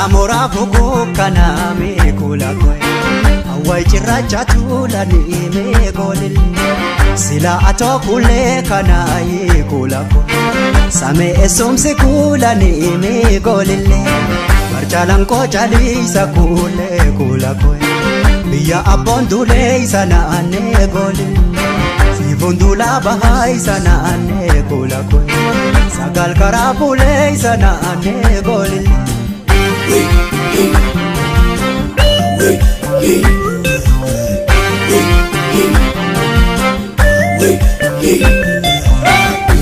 Karamora fuku kaname kula koi awai chiracha tulani me golil sila ato kule kana ye kula koi same esomse kulani me golil marjalan ko chali sa kule kula koi biya abondule sana ane golil sifundula bahai sana ane kula koi sagal karapule sana ane golil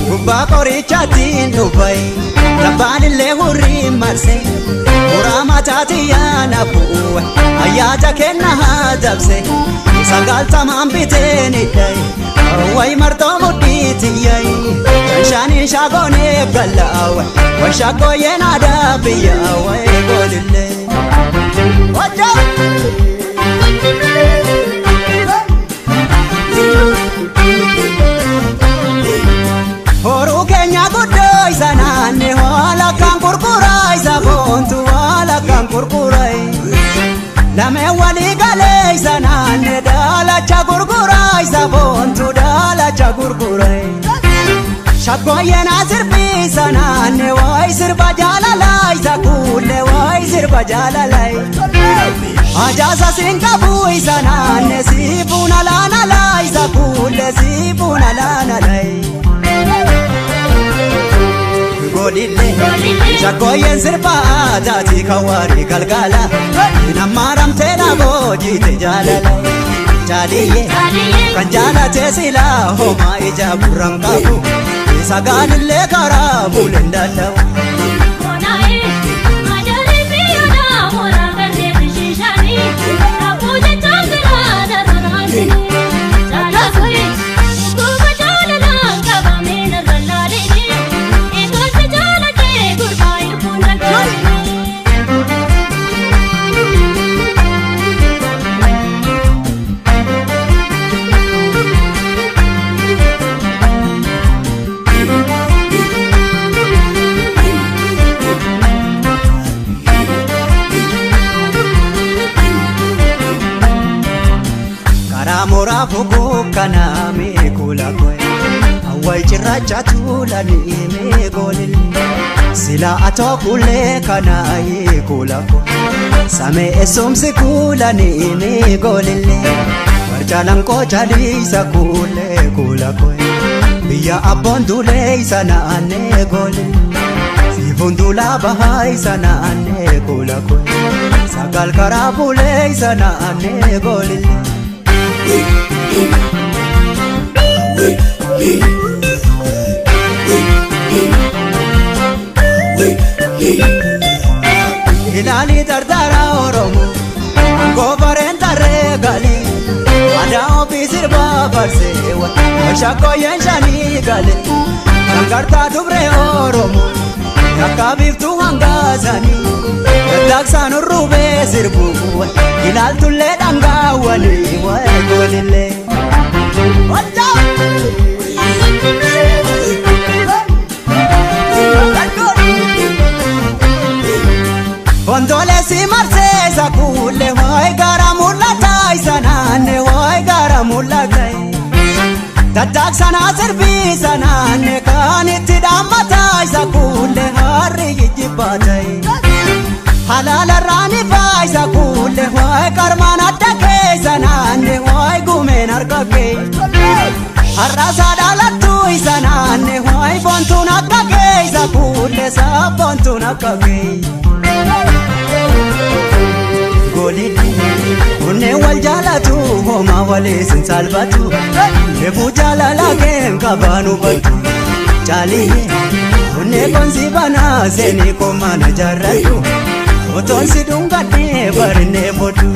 Gubba qorichaatiin dhufay labbaalillee hurrii marse muraama taatiyaan afuuwe ayyaata kenna haa dabse sagaltamaan biteen hidhay way martoo mudhiitiyyay shanshaaniin shaagoonee gallaawe way shaggooyyeen aadaa biyyaa way golillee Horu keenya guddoo isa naanne haala kan kurkuraa isa boontu haala kan kurkuraa lamee walii galee isa naanne daalacha kurkuraa isa boontu daalacha kurkuraa shaggooyyeen asirbii isa naanne wayi sirba jaalalaa isa kuulle wayi sirba jaalalaa ajaasa sinqabu isa naanne siifuuna laanalaa isa kuulle siifuuna laanalaa golille shaggooyyeen sirba aadaati kawaari galgala namaaramtee dhaaboojiite jaalala jaaliyyee kan jaalatee silaa homaa ija burran qabu sagaalillee karaa buuleen danda'u. Karamora fuku kaname kula koi awai chiracha tulani me golil sila ato kule kana ye kula koi same esomse kulani me golil marjalan ko chali sa kule kula koi biya abondule sana ane golil sifundula bahai sana ane kula koi sagal karapule sana ane golil Ilali dardara oromo gobareen tarree gali aadaa ofii sirba barseewa shaggooyyeen shanii gale shangartaa dubree oromo akka biiftuu hangaasanii daddaaksaan urruubee sirbuuwa ilaaltullee dhangaawwanii waa'ee golillee Ondole si marsee isa kuulle waa'ee gara mul'ataa isa naanne waa'ee gara mul'ataa daddaaksaan sirbii isa naanne kan itti dhaammataa isa kuulle harri jijjibbaatee halaalarraan ifaa isa kuulle waa'ee qarmaan adda keessa naanne waa'ee gumeen harka kee har'aasaa dhaalattuu isa naanne waa'ee boontuun akka kee isa kuulle sabboontuun akka kee golillee kunneen wal jaalatu homaa waliin salphatu reefuu jaalala keen qabaan hubatu jaaliyyee kunneen konsi banaa seenii koomana jaarratu otoon si dhungadhee barinee bodu.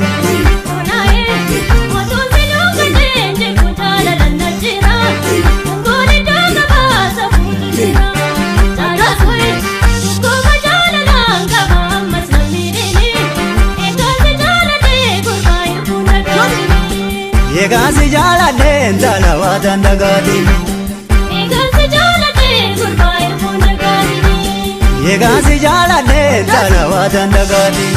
Egaasi jaaladhee dalawaatan dhagaatini. Egaasi jaaladhee gurbaa ilmuun dhagaatini. Egaan si jaaladhe jaalawaa dandagaati.